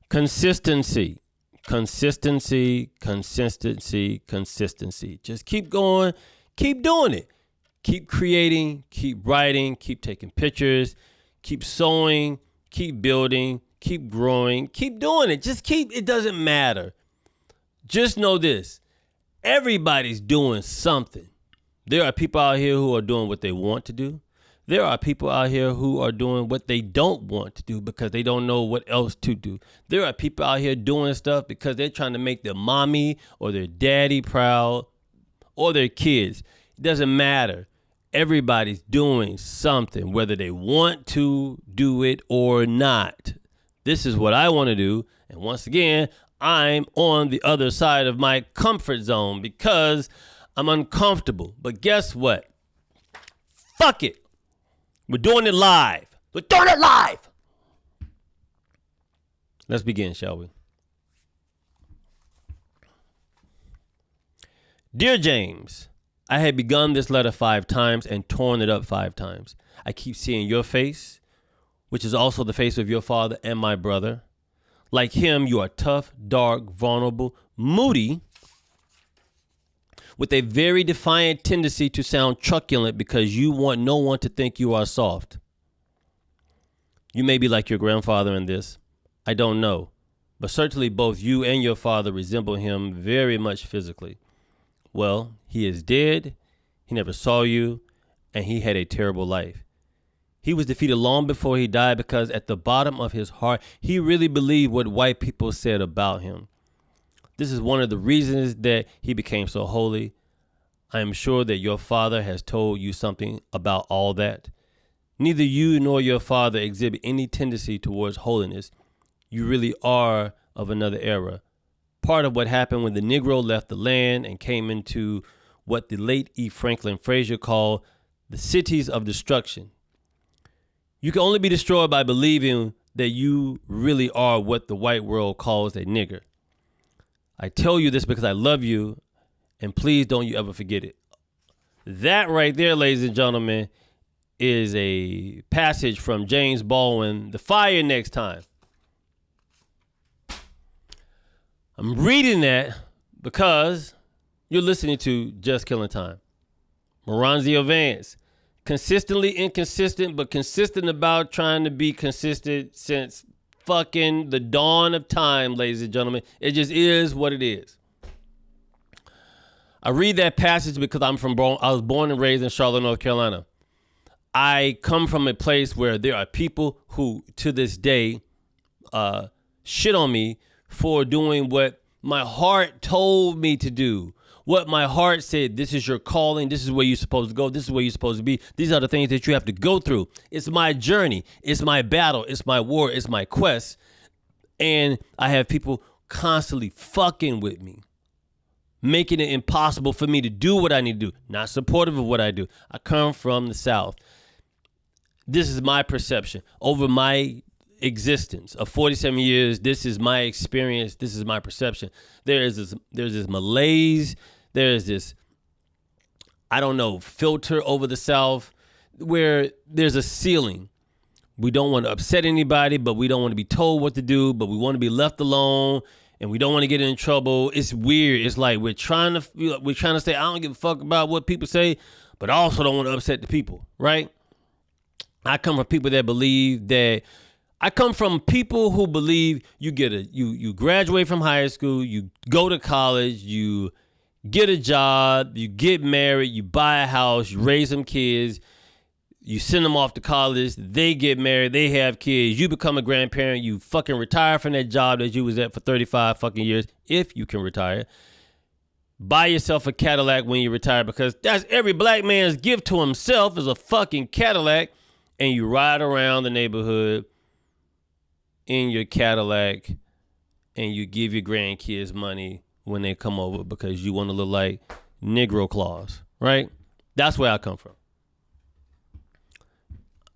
Consistency. Consistency, consistency, consistency. Just keep going, keep doing it. Keep creating, keep writing, keep taking pictures, keep sewing, keep building, keep growing, keep doing it. Just keep, it doesn't matter. Just know this, everybody's doing something. There are people out here who are doing what they want to do. There are people out here who are doing what they don't want to do because they don't know what else to do. There are people out here doing stuff because they're trying to make their mommy or their daddy proud or their kids. It doesn't matter. Everybody's doing something, whether they want to do it or not. This is what I want to do. And once again, I'm on the other side of my comfort zone because I'm uncomfortable. But guess what? Fuck it. We're doing it live. We're doing it live. Let's begin, shall we? Dear James, I had begun this letter 5 times and torn it up 5 times. I keep seeing your face, which is also the face of your father and my brother. Like him, you are tough, dark, vulnerable, moody, with a very defiant tendency to sound truculent because you want no one to think you are soft. You may be like your grandfather in this. I don't know. But certainly both you and your father resemble him very much physically. Well, he is dead. He never saw you, and he had a terrible life. He was defeated long before he died because at the bottom of his heart, he really believed what white people said about him. This is one of the reasons that he became so holy. I am sure that your father has told you something about all that. Neither you nor your father exhibit any tendency towards holiness. You really are of another era. Part of what happened when the Negro left the land and came into what the late E. Franklin Frazier called the cities of destruction. You can only be destroyed by believing that you really are what the white world calls a nigger. I tell you this because I love you, and please don't you ever forget it. That right there, ladies and gentlemen, is a passage from James Baldwin, The Fire Next Time. I'm reading that because you're listening to Just Killing Time. Moranzio Vance. Consistently inconsistent, but consistent about trying to be consistent since fucking the dawn of time, ladies and gentlemen. It just is what it is. I read that passage because I was born and raised in Charlotte, North Carolina. I come from a place where there are people who, to this day, shit on me for doing what my heart told me to do. What my heart said, this is your calling, this is where you're supposed to go, this is where you're supposed to be. These are the things that you have to go through. It's my journey, it's my battle, it's my war, it's my quest. And I have people constantly fucking with me, making it impossible for me to do what I need to do, not supportive of what I do. I come from the South. This is my perception over my existence of 47 years. This is my experience. This is my perception. There's this malaise. There's this, I don't know, filter over the South where there's a ceiling. We don't want to upset anybody, but we don't want to be told what to do, but we want to be left alone, and we don't want to get in trouble. It's weird. It's like we're trying to say, I don't give a fuck about what people say, but I also don't want to upset the people, right? I come from people that believe that I come from people who believe you graduate from high school, you go to college, you get a job, you get married, you buy a house, you raise some kids, you send them off to college, they get married, they have kids, you become a grandparent, you fucking retire from that job that you was at for 35 fucking years, if you can retire. Buy yourself a Cadillac when you retire, because that's every black man's gift to himself is a fucking Cadillac, and you ride around the neighborhood in your Cadillac, and you give your grandkids money when they come over because you want to look like Negro Claus, right? That's where I come from.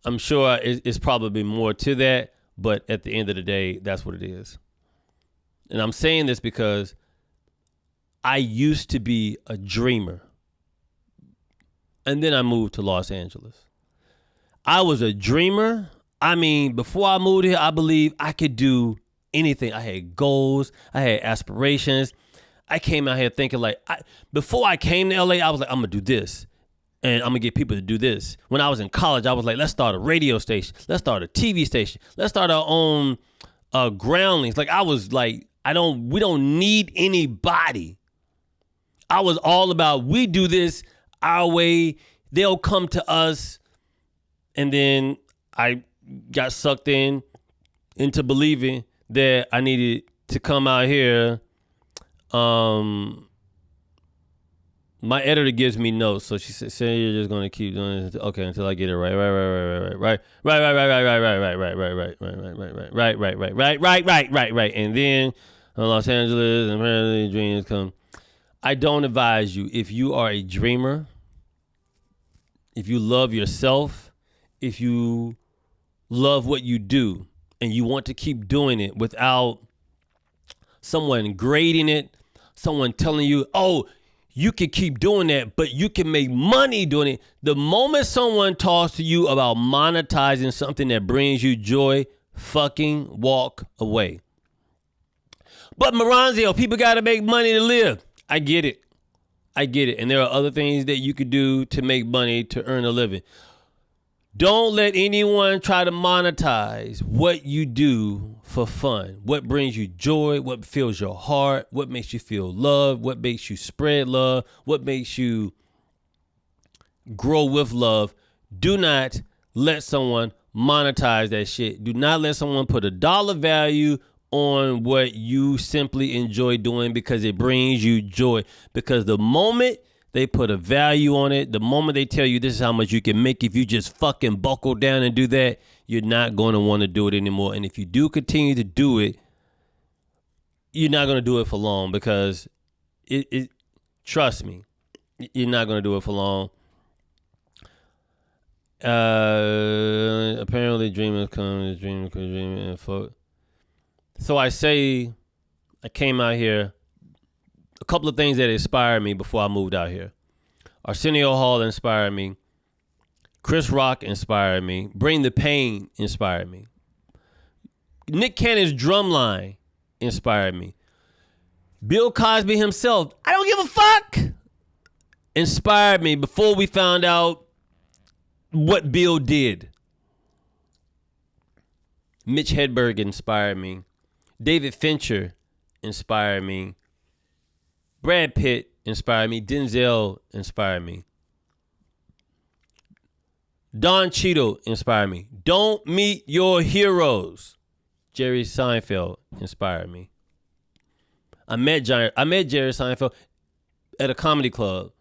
I'm sure it's probably more to that, but at the end of the day, that's what it is. And I'm saying this because I used to be a dreamer, and then I moved to Los Angeles. I was a dreamer. I mean, before I moved here, I believed I could do anything. I had goals. I had aspirations. I came out here thinking like, before I came to LA, I was like, I'm going to do this. And I'm going to get people to do this. When I was in college, I was like, let's start a radio station. Let's start a TV station. Let's start our own groundlings. Like, I was like, we don't need anybody. I was all about, we do this our way. They'll come to us. And then I got sucked into believing that I needed to come out here. My editor gives me notes, so she said, "Say you're just gonna keep doing this, okay, until I get it right." Right. And then Los Angeles and apparently dreams come. I don't advise you, if you are a dreamer, if you love yourself, if you love what you do, and you want to keep doing it without someone grading it, someone telling you, oh, you can keep doing that, but you can make money doing it. The moment someone talks to you about monetizing something that brings you joy, fucking walk away. But Maranzio, people got to make money to live. I get it. And there are other things that you could do to make money to earn a living. Don't let anyone try to monetize what you do for fun. What brings you joy, what fills your heart, what makes you feel love, what makes you spread love, what makes you grow with love. Do not let someone monetize that shit. Do not let someone put a dollar value on what you simply enjoy doing because it brings you joy. Because the moment they put a value on it, the moment they tell you this is how much you can make if you just fucking buckle down and do that, you're not going to want to do it anymore. And if you do continue to do it, you're not going to do it for long because trust me, you're not going to do it for long. Apparently dreamers come, dreaming and fuck. So I came out here. A couple of things that inspired me before I moved out here. Arsenio Hall inspired me. Chris Rock inspired me. Bring the Pain inspired me. Nick Cannon's Drumline inspired me. Bill Cosby himself, I don't give a fuck, inspired me before we found out what Bill did. Mitch Hedberg inspired me. David Fincher inspired me. Brad Pitt inspired me. Denzel inspired me. Don Cheadle inspired me. Don't meet your heroes. Jerry Seinfeld inspired me. I met Jerry Seinfeld at a comedy club.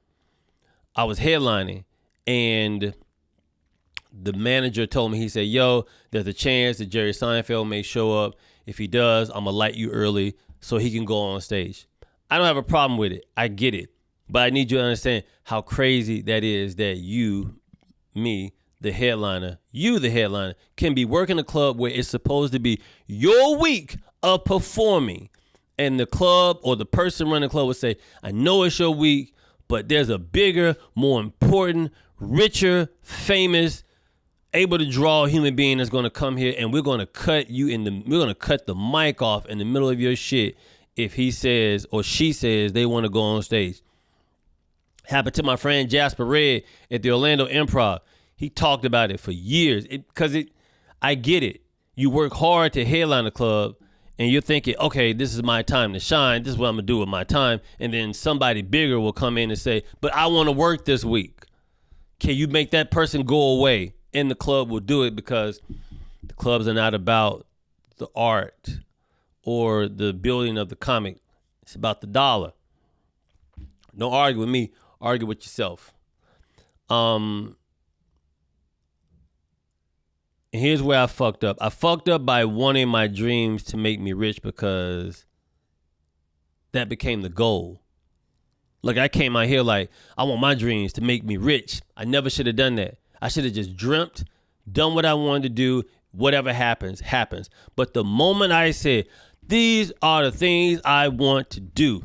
I was headlining, and the manager told me, he said, yo, there's a chance that Jerry Seinfeld may show up. If he does, I'm going to light you early so he can go on stage. I don't have a problem with it. I get it. But I need you to understand how crazy that is that you, me, the headliner, can be working a club where it's supposed to be your week of performing. And the club or the person running the club would say, I know it's your week, but there's a bigger, more important, richer, famous, able to draw human being that's going to come here, and we're going to cut the mic off in the middle of your shit if he says or she says they want to go on stage. Happened to my friend Jasper Red at the Orlando Improv. He talked about it for years I get it. You work hard to headline a club and you're thinking, okay, this is my time to shine. This is what I'm going to do with my time. And then somebody bigger will come in and say, but I want to work this week. Can you make that person go away? And the club will do it because the clubs are not about the art or the building of the comic. It's about the dollar. Don't argue with me. Argue with yourself. And here's where I fucked up. I fucked up by wanting my dreams to make me rich because that became the goal. Like, I came out here like, I want my dreams to make me rich. I never should have done that. I should have just dreamt, done what I wanted to do. Whatever happens, happens. But the moment I said, these are the things I want to do.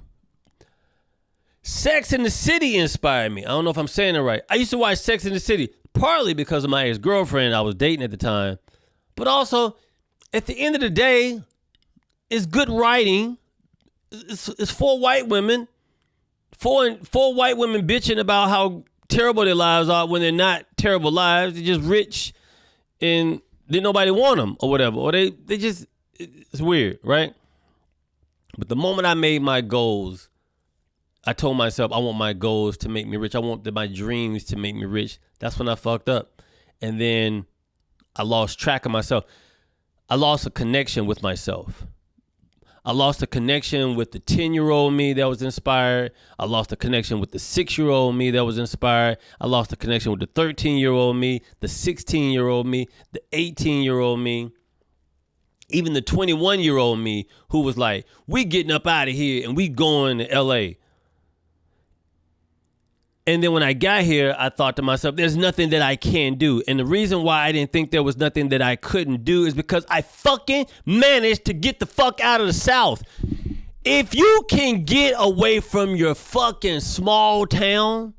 Sex in the City inspired me. I don't know if I'm saying it right. I used to watch Sex in the City, partly because of my ex-girlfriend I was dating at the time. But also, at the end of the day, It's good writing. It's four white women. Four white women bitching about how terrible their lives are when they're not terrible lives. They're just rich and then nobody want them or whatever. Or they just, it's weird, right? But the moment I made my goals, I told myself I want my goals to make me rich. I want my dreams to make me rich. That's when I fucked up. And then I lost track of myself. I lost a connection with myself. I lost a connection with the 10-year-old me that was inspired. I lost a connection with the 6-year-old me that was inspired. I lost a connection with the 13-year-old me, the 16-year-old me, the 18-year-old me, even the 21-year-old me who was like, we getting up out of here and we going to LA. And then when I got here, I thought to myself, there's nothing that I can do. And the reason why I didn't think there was nothing that I couldn't do is because I fucking managed to get the fuck out of the South. If you can get away from your fucking small town,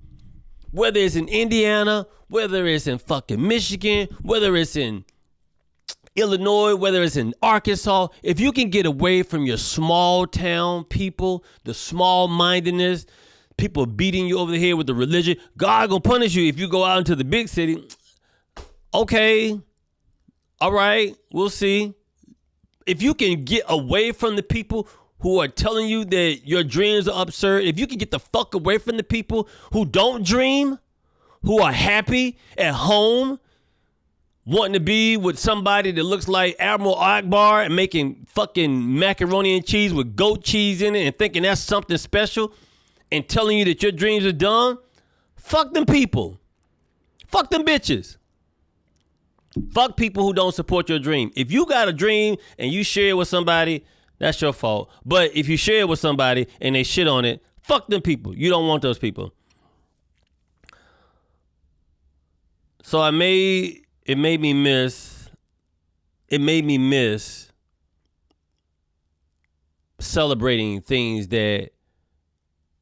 whether it's in Indiana, whether it's in fucking Michigan, whether it's in Illinois, whether it's in Arkansas, if you can get away from your small town people, the small mindedness, people beating you over the head with the religion, God gonna punish you if you go out into the big city. Okay, all right, we'll see. If you can get away from the people who are telling you that your dreams are absurd, if you can get the fuck away from the people who don't dream, who are happy at home, wanting to be with somebody that looks like Admiral Akbar and making fucking macaroni and cheese with goat cheese in it and thinking that's something special, and telling you that your dreams are dumb, fuck them people. Fuck them bitches. Fuck people who don't support your dream. If you got a dream and you share it with somebody, that's your fault. But if you share it with somebody and they shit on it, fuck them people. You don't want those people. So it made me miss celebrating things that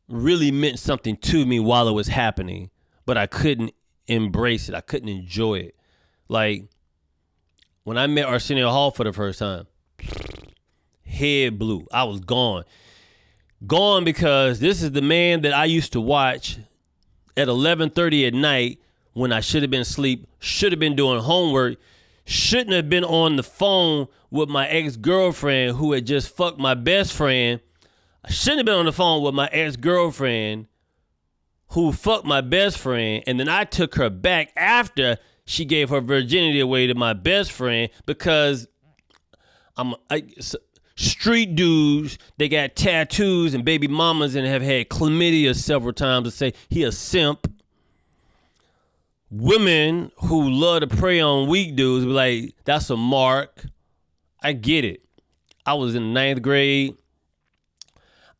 really meant something to me while it was happening, but I couldn't embrace it. I couldn't enjoy it. Like when I met Arsenio Hall for the first time, head blew. I was gone. Gone because this is the man that I used to watch at 11:30 at night when I should have been asleep, should have been doing homework, shouldn't have been on the phone with my ex-girlfriend who had just fucked my best friend. I shouldn't have been on the phone with my ex-girlfriend who fucked my best friend, and then I took her back after she gave her virginity away to my best friend because street dudes, they got tattoos and baby mamas and have had chlamydia several times to say he a simp. Women who love to prey on weak dudes be like, that's a mark. I get it. I was in the ninth grade.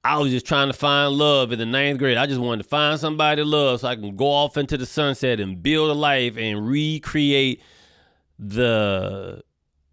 I was just trying to find love in the ninth grade. I just wanted to find somebody to love so I can go off into the sunset and build a life and recreate the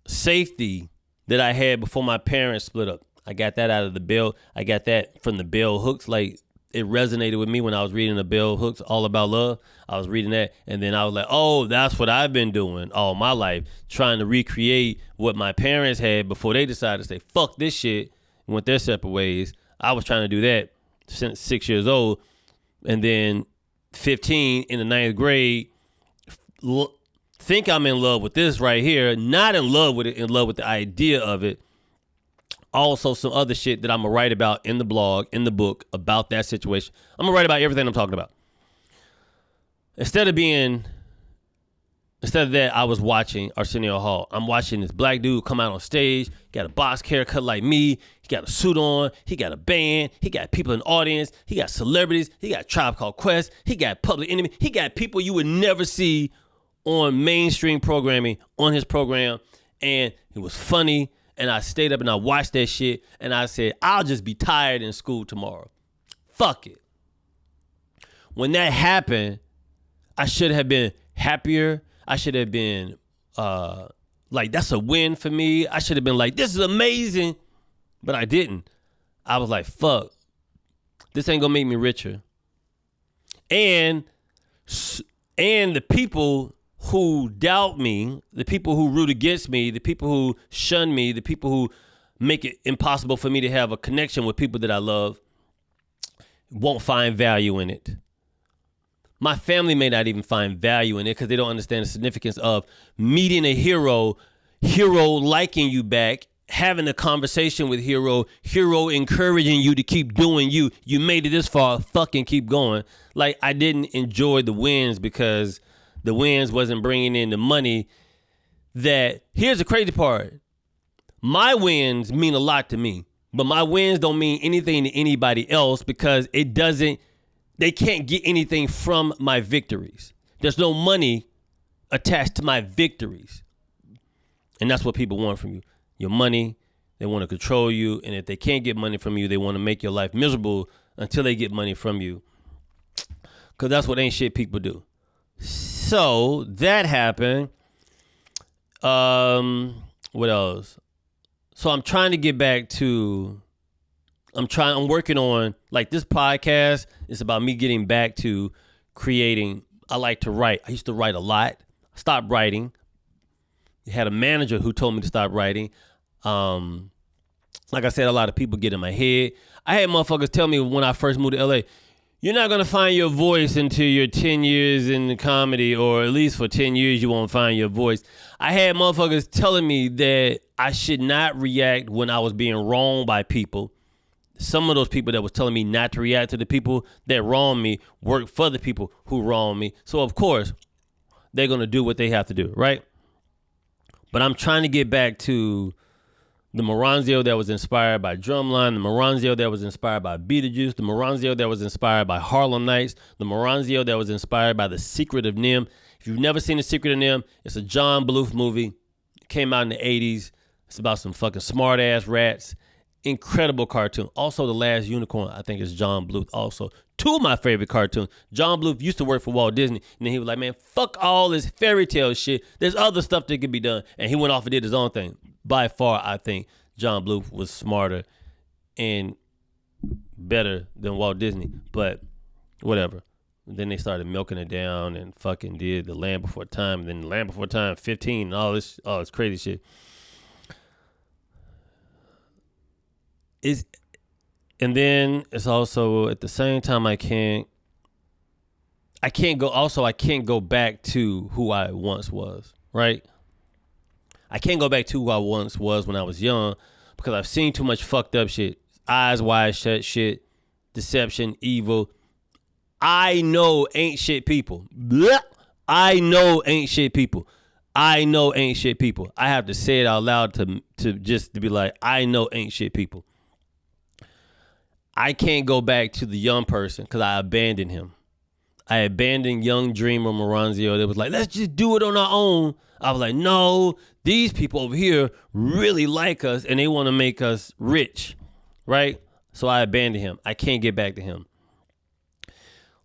safety that I had before my parents split up. I got that out of the bell. I got that from the bell hooks. Like, it resonated with me when I was reading the bell hooks, All About Love. I was reading that, and then I was like, oh, that's what I've been doing all my life, trying to recreate what my parents had before they decided to say, fuck this shit, and went their separate ways. I was trying to do that since 6 years old. And then 15 in the ninth grade, think I'm in love with this right here. Not in love with it, in love with the idea of it. Also some other shit that I'm going to write about in the blog, in the book about that situation. I'm going to write about everything I'm talking about. Instead of that, I was watching Arsenio Hall. I'm watching this black dude come out on stage, got a box haircut like me. He got a suit on. He got a band. He got people in the audience. He got celebrities. He got Tribe Called Quest. He got Public Enemy. He got people you would never see on mainstream programming on his program. And it was funny. And I stayed up and I watched that shit. And I said, I'll just be tired in school tomorrow. Fuck it. When that happened, I should have been happier. I should have been like, that's a win for me. I should have been like, this is amazing. But I didn't. I was like, fuck. This ain't gonna make me richer. And the people who doubt me, the people who root against me, the people who shun me, the people who make it impossible for me to have a connection with people that I love, won't find value in it. My family may not even find value in it because they don't understand the significance of meeting a hero liking you back, having a conversation with hero encouraging you to keep doing you. You made it this far, fucking keep going. Like, I didn't enjoy the wins because the wins wasn't bringing in the money. That, here's the crazy part. My wins mean a lot to me, but my wins don't mean anything to anybody else because they can't get anything from my victories. There's no money attached to my victories. And that's what people want from you. Your money, they want to control you. And if they can't get money from you, they want to make your life miserable until they get money from you. Because that's what ain't shit people do. So that happened. What else? So I'm trying to get back to, I'm working on, like, this podcast is about me getting back to creating. I like to write. I used to write a lot. I stopped writing. I had a manager who told me to stop writing. Like I said, a lot of people get in my head. I had motherfuckers tell me when I first moved to LA, you're not going to find your voice until you're 10 years in the comedy, or at least for 10 years you won't find your voice. I had motherfuckers telling me that I should not react when I was being wronged by people. Some of those people that was telling me not to react to the people that wronged me work for the people who wronged me. So, of course, they're going to do what they have to do, right? But I'm trying to get back to the Moranzio that was inspired by Drumline, the Moranzio that was inspired by Beetlejuice, the Moranzio that was inspired by Harlem Nights, the Moranzio that was inspired by The Secret of Nim. If you've never seen The Secret of Nim, it's a John Bluth movie. It came out in the 80s. It's about some fucking smart-ass rats. Incredible cartoon. Also, The Last Unicorn, I think, is John Bluth also. Two of my favorite cartoons. John Bluth used to work for Walt Disney, and then he was like, man, fuck all this fairy tale shit. There's other stuff that could be done. And he went off and did his own thing. By far, I think John Bluth was smarter and better than Walt Disney. But whatever. And then they started milking it down and fucking did The Land Before Time. And then The Land Before Time 15 and all this crazy shit. And then it's also at the same time I can't go back to who I once was, right? I can't go back to who I once was when I was young because I've seen too much fucked up shit. Eyes wide shut shit, deception, evil. I know ain't shit people. Blah. I know ain't shit people. I know ain't shit people. I have to say it out loud to just to be like, I know ain't shit people. I can't go back to the young person because I abandoned him. I abandoned young Dreamer Moranzio that was like, let's just do it on our own. I was like, no, these people over here really like us and they want to make us rich, right? So I abandoned him. I can't get back to him.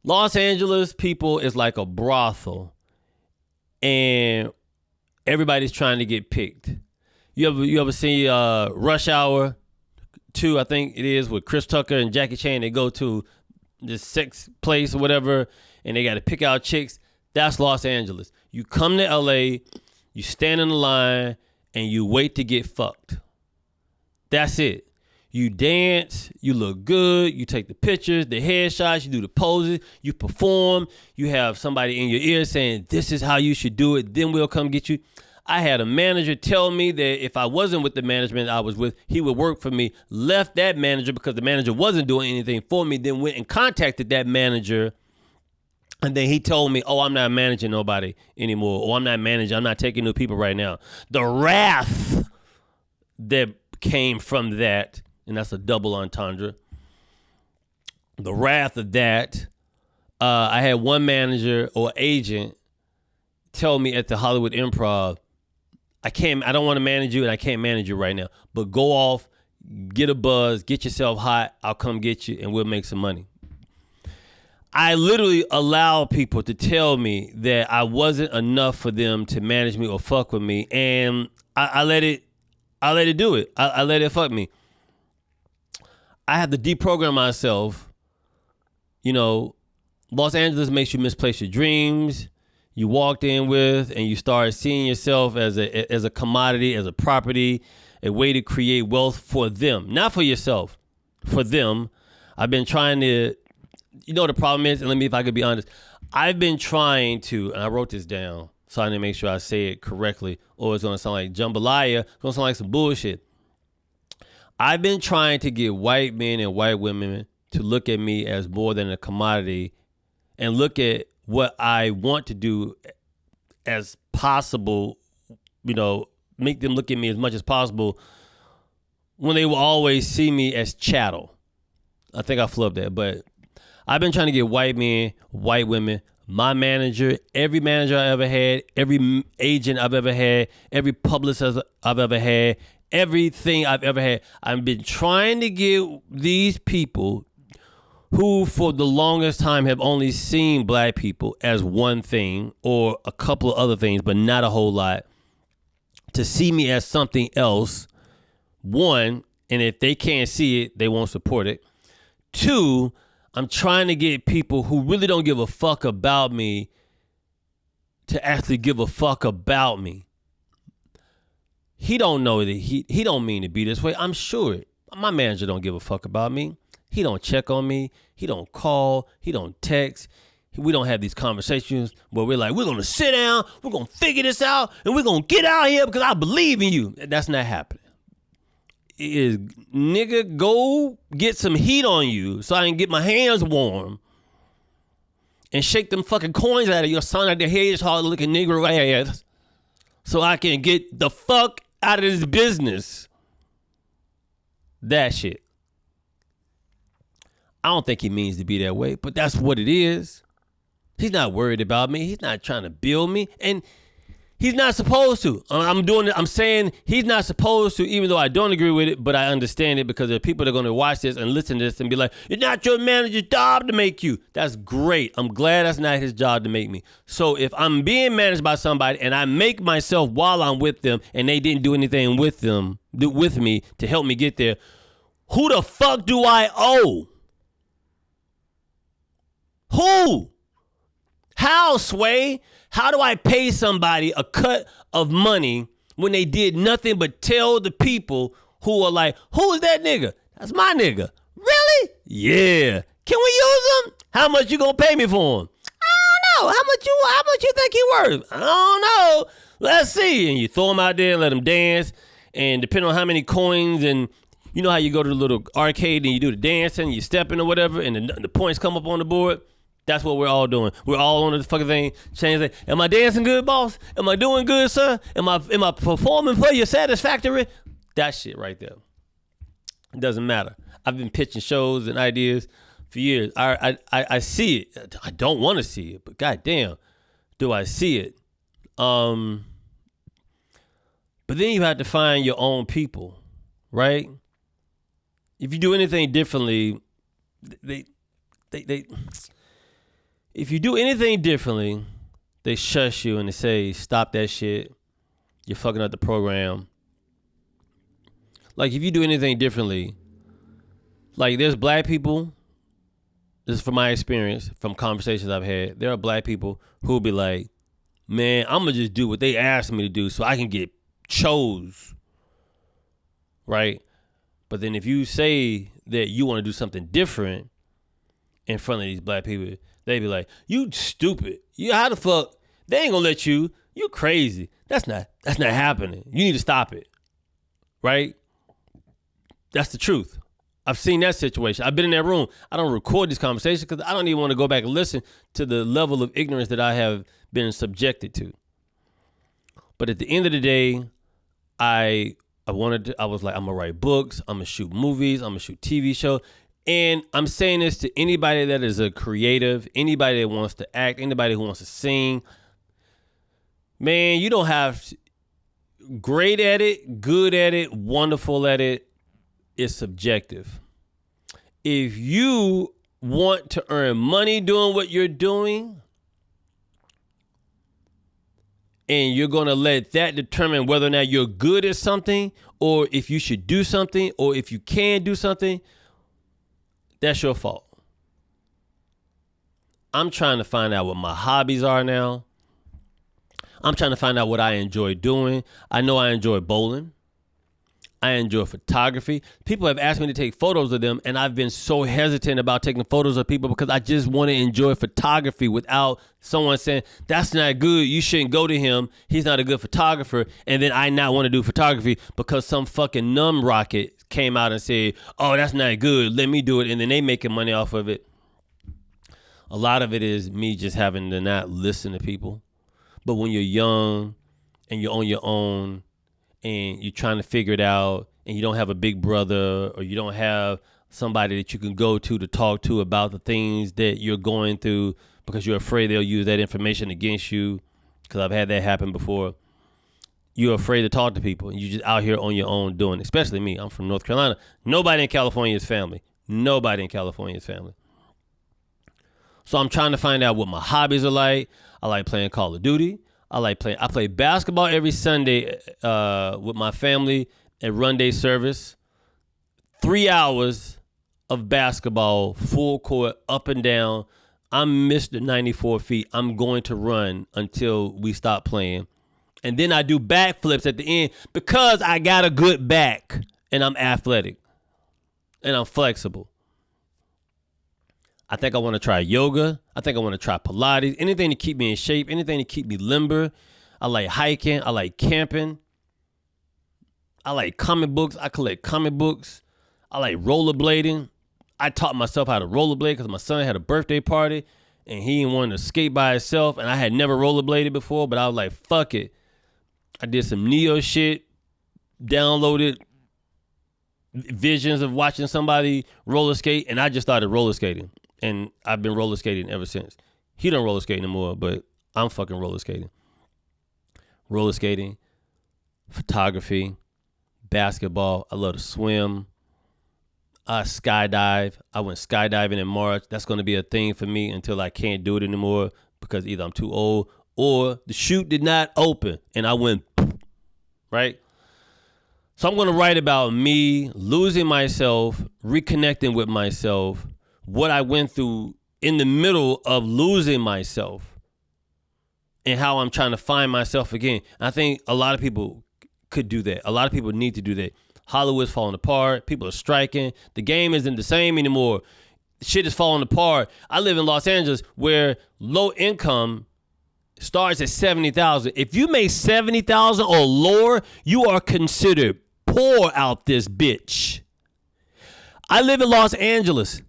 Los Angeles people is like a brothel and everybody's trying to get picked. You ever see Rush Hour 2, I think it is, with Chris Tucker and Jackie Chan? They go to this sex place or whatever and they got to pick out chicks. That's Los Angeles. You come to LA, you stand in the line and you wait to get fucked. That's it. You dance, you look good, you take the pictures, the headshots, you do the poses, you perform, you have somebody in your ear saying, this is how you should do it, then we'll come get you. I had a manager tell me that if I wasn't with the management I was with, he would work for me. Left that manager because the manager wasn't doing anything for me, then went and contacted that manager. And then he told me, oh, I'm not managing nobody anymore. Or I'm not taking new people right now. The wrath that came from that, and that's a double entendre. The wrath of that, I had one manager or agent tell me at the Hollywood Improv, I don't want to manage you and I can't manage you right now, but go off, get a buzz, get yourself hot, I'll come get you and we'll make some money. I literally allow people to tell me that I wasn't enough for them to manage me or fuck with me, and I let it do it. I let it fuck me. I have to deprogram myself. You know, Los Angeles makes you misplace your dreams. you walked in with, and you started seeing yourself as a commodity, as a property, a way to create wealth for them, not for yourself, for them. I've been trying to, the problem is, and let me, if I could be honest, I've been trying to, and I wrote this down, so I need to make sure I say it correctly, or it's going to sound like jambalaya. It's going to sound like some bullshit. I've been trying to get white men and white women to look at me as more than a commodity and look at what I want to do as possible, make them look at me as much as possible when they will always see me as chattel. I think I flipped that, but I've been trying to get white men, white women, my manager, every manager I ever had, every agent I've ever had, every publicist I've ever had, everything I've ever had. I've been trying to get these people who for the longest time have only seen black people as one thing or a couple of other things, but not a whole lot, to see me as something else. One, and if they can't see it, they won't support it. Two, I'm trying to get people who really don't give a fuck about me to actually give a fuck about me. He don't know that he don't mean to be this way. I'm sure my manager don't give a fuck about me. He don't check on me. He don't call. He don't text. We don't have these conversations where we're like, we're going to sit down, we're going to figure this out, and we're going to get out here because I believe in you. That's not happening. It is, nigga, go get some heat on you so I can get my hands warm and shake them fucking coins out of your son like the hedgehog looking Negro ass so I can get the fuck out of this business. That shit. I don't think he means to be that way, but that's what it is. He's not worried about me. He's not trying to build me. And he's not supposed to. I'm saying he's not supposed to, even though I don't agree with it, but I understand it because there are people that are going to watch this and listen to this and be like, it's not your manager's job to make you. That's great. I'm glad that's not his job to make me. So if I'm being managed by somebody and I make myself while I'm with them and they didn't do anything with me to help me get there, who the fuck do I owe? Who? How, Sway? How do I pay somebody a cut of money when they did nothing but tell the people who are like, who is that nigga? That's my nigga. Really? Yeah. Can we use him? How much you gonna pay me for him? I don't know. How much you think he worth? I don't know. Let's see. And you throw him out there and let him dance. And depending on how many coins, and you know how you go to the little arcade and you do the dancing, you stepping or whatever, and the points come up on the board. That's what we're all doing. We're all on the fucking thing. Change. Am I dancing good, boss? Am I doing good, sir? Am I performing for you satisfactory? That shit right there. It doesn't matter. I've been pitching shows and ideas for years. I see it. I don't want to see it, but goddamn, do I see it? But then you have to find your own people, right? If you do anything differently, if you do anything differently, they shush you and they say, stop that shit. You're fucking up the program. Like, if you do anything differently, like, there's black people, this is from my experience, from conversations I've had, there are black people who'll be like, man, I'm going to just do what they asked me to do so I can get chose. Right? But then if you say that you want to do something different in front of these black people, they be like, you stupid. You how the fuck? They ain't gonna let you. You crazy. That's not happening. You need to stop it. Right? That's the truth. I've seen that situation. I've been in that room. I don't record these conversations because I don't even want to go back and listen to the level of ignorance that I have been subjected to. But at the end of the day, I was like, I'm gonna write books, I'm gonna shoot movies, I'm gonna shoot TV shows. And I'm saying this to anybody that is a creative, anybody that wants to act, anybody who wants to sing. Man, you don't have to, great at it, good at it, wonderful at it. It's subjective. If you want to earn money doing what you're doing, and you're going to let that determine whether or not you're good at something, or if you should do something, or if you can do something, that's your fault. I'm trying to find out what my hobbies are now. I'm trying to find out what I enjoy doing. I know I enjoy bowling. I enjoy photography. People have asked me to take photos of them, and I've been so hesitant about taking photos of people because I just want to enjoy photography without someone saying, that's not good, you shouldn't go to him, he's not a good photographer, and then I not want to do photography because some fucking numb rocket came out and said, oh, that's not good, let me do it, and then they making money off of it. A lot of it is me just having to not listen to people. But when you're young and you're on your own, and you're trying to figure it out, and you don't have a big brother, or you don't have somebody that you can go to talk to about the things that you're going through because you're afraid they'll use that information against you, because I've had that happen before. You're afraid to talk to people, and you're just out here on your own doing it. Especially me. I'm from North Carolina. Nobody in California is family. Nobody in California is family. So I'm trying to find out what my hobbies are like. I like playing Call of Duty. I play basketball every Sunday with my family at Run Day Service. 3 hours of basketball, full court, up and down. I'm Mr. 94 feet. I'm going to run until we stop playing. And then I do backflips at the end because I got a good back and I'm athletic and I'm flexible. I think I want to try yoga. I think I want to try Pilates. Anything to keep me in shape. Anything to keep me limber. I like hiking. I like camping. I like comic books. I collect comic books. I like rollerblading. I taught myself how to rollerblade because my son had a birthday party and he wanted to skate by himself, and I had never rollerbladed before, but I was like, fuck it. I did some Neo shit, downloaded visions of watching somebody roller skate, and I just started roller skating. And I've been roller skating ever since. He don't roller skate anymore, but I'm fucking roller skating. Roller skating, photography, basketball. I love to swim. I skydive. I went skydiving in March. That's going to be a thing for me until I can't do it anymore because either I'm too old or the chute did not open and I went, right? So I'm going to write about me losing myself, reconnecting with myself, what I went through in the middle of losing myself and how I'm trying to find myself again. I think a lot of people could do that. A lot of people need to do that. Hollywood's falling apart. People are striking. The game isn't the same anymore. Shit is falling apart. I live in Los Angeles where low income starts at $70,000. If you make $70,000 or lower, you are considered poor out this bitch. I live in Los Angeles,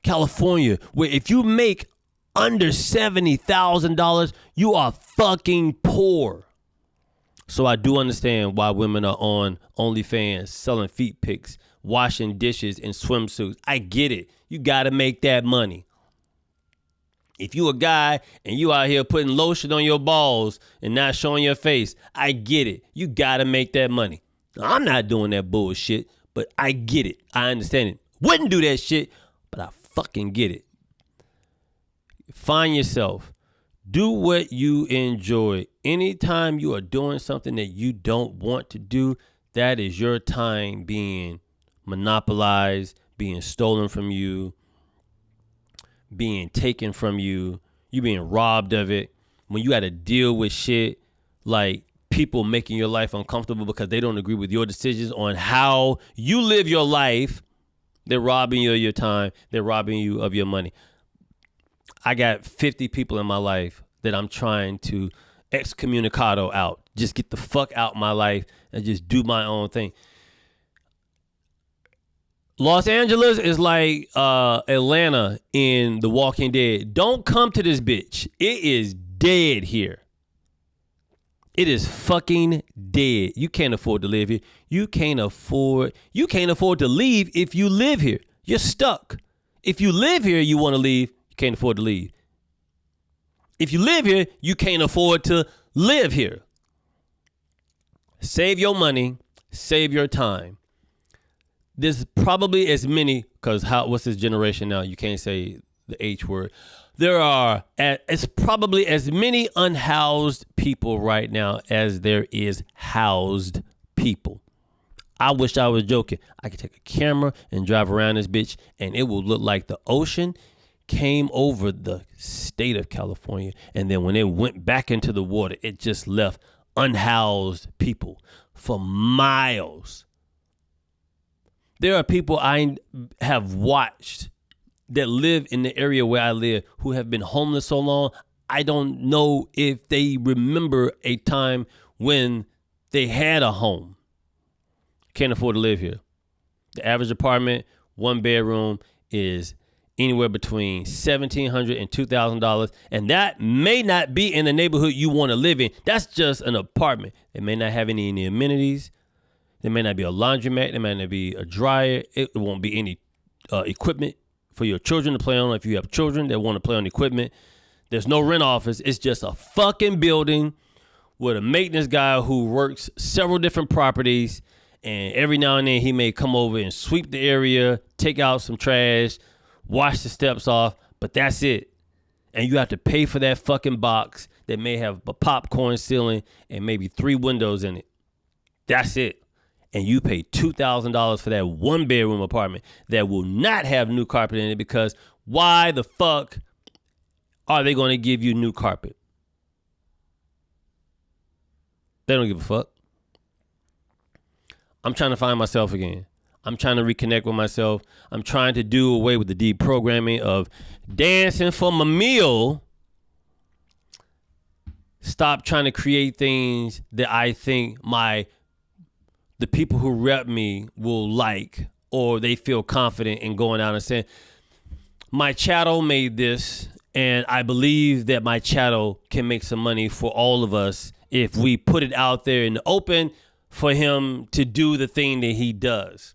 California, where if you make under $70,000, you are fucking poor. So I do understand why women are on OnlyFans, selling feet pics, washing dishes in swimsuits. I get it. You got to make that money. If you a guy and you out here putting lotion on your balls and not showing your face, I get it. You got to make that money. I'm not doing that bullshit, but I get it. I understand it. Wouldn't do that shit, but I fucking get it. Find yourself. Do what you enjoy. Anytime you are doing something that you don't want to do, that is your time being monopolized, being stolen from you, being taken from you, you being robbed of it. When you got to deal with shit like people making your life uncomfortable because they don't agree with your decisions on how you live your life, they're robbing you of your time. They're robbing you of your money. I got 50 people in my life that I'm trying to excommunicado out. Just get the fuck out my life and just do my own thing. Los Angeles is like Atlanta in The Walking Dead. Don't come to this bitch. It is dead here. It is fucking dead. You can't afford to live here. You can't afford to leave if you live here. You're stuck. If you live here, you want to leave, you can't afford to leave. If you live here, you can't afford to live here. Save your money, save your time. There's probably as many, because what's this generation now? You can't say the H word. It's probably as many unhoused people right now as there is housed people. I wish I was joking. I could take a camera and drive around this bitch and it will look like the ocean came over the state of California. And then when it went back into the water, it just left unhoused people for miles. There are people I have watched that live in the area where I live who have been homeless so long, I don't know if they remember a time when they had a home. Can't afford to live here. The average apartment, 1 bedroom, is anywhere between $1,700 and $2,000. And that may not be in the neighborhood you want to live in. That's just an apartment. It may not have any amenities. There may not be a laundromat. There may not be a dryer. It won't be any equipment for your children to play on. If you have children that want to play on equipment, there's no rent office. It's just a fucking building with a maintenance guy who works several different properties. And every now and then he may come over and sweep the area, take out some trash, wash the steps off, but that's it. And you have to pay for that fucking box that may have a popcorn ceiling and maybe 3 windows in it. That's it. And you pay $2,000 for that 1 bedroom apartment that will not have new carpet in it, because why the fuck are they going to give you new carpet? They don't give a fuck. I'm trying to find myself again. I'm trying to reconnect with myself. I'm trying to do away with the deprogramming of dancing for my meal. Stop trying to create things that I think the people who rep me will like, or they feel confident in going out and saying, my chattel made this, and I believe that my chattel can make some money for all of us if we put it out there in the open for him to do the thing that he does.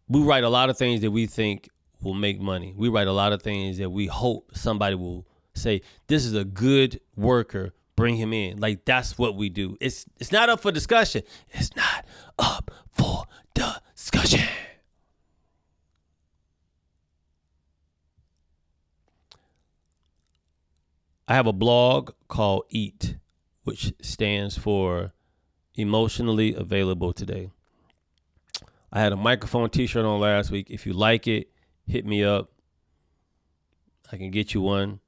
We write a lot of things that we think will make money. We write a lot of things that we hope somebody will say, this is a good worker, bring him in. Like, that's what we do. It's not up for discussion. It's not up for discussion. I have a blog called EAT, which stands for Emotionally Available Today. I had a microphone t-shirt on last week. If you like it, hit me up. I can get you one.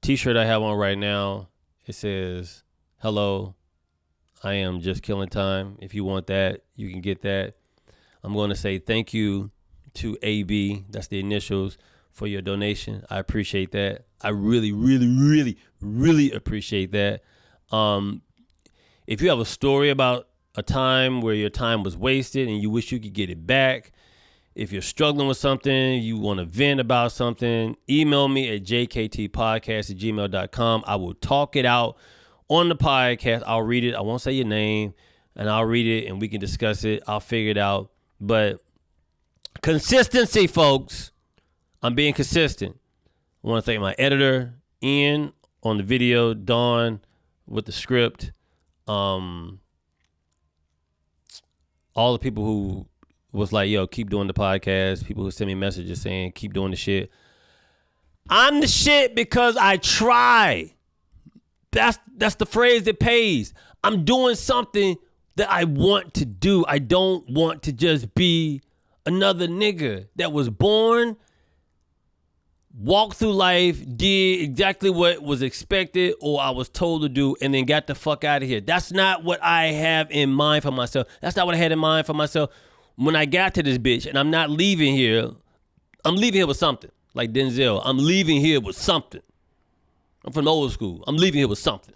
T-shirt I have on right now, it says, hello, I am just killing time. If you want that, you can get that. I'm going to say thank you to AB, that's the initials, for your donation. I appreciate that. I really, really, really, really appreciate that. If you have a story about a time where your time was wasted and you wish you could get it back, if you're struggling with something, you want to vent about something, email me at jktpodcast@gmail.com. I will talk it out on the podcast. I'll read it. I won't say your name, and I'll read it and we can discuss it. I'll figure it out. But consistency, folks. I'm being consistent. I want to thank my editor, Ian, on the video, Dawn with the script. All the people who was like, yo, keep doing the podcast. People who send me messages saying, keep doing the shit. I'm the shit because I try. That's the phrase that pays. I'm doing something that I want to do. I don't want to just be another nigga that was born, walked through life, did exactly what was expected or I was told to do, and then got the fuck out of here. That's not what I have in mind for myself. That's not what I had in mind for myself when I got to this bitch. And I'm not leaving here. I'm leaving here with something. Like Denzel, I'm leaving here with something. I'm from the old school. I'm leaving here with something.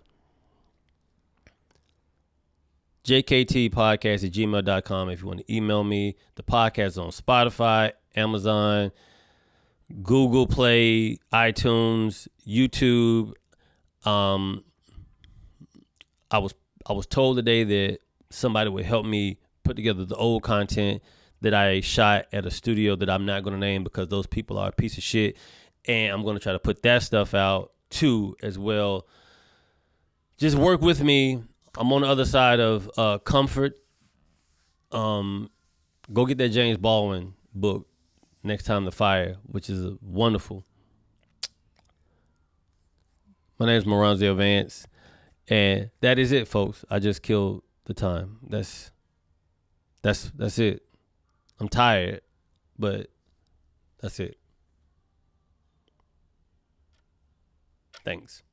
jktpodcast@gmail.com if you want to email me. The podcast is on Spotify, Amazon, Google Play, iTunes, YouTube. I was told today that somebody would help me put together the old content that I shot at a studio that I'm not going to name because those people are a piece of shit. And I'm going to try to put that stuff out too as well. Just work with me. I'm on the other side of comfort. Go get that James Baldwin book, Next Time to Fire, which is wonderful. My name is Moranzio Vance, and that is it, folks. I just killed the time. That's it. I'm tired, but That's it. Thanks.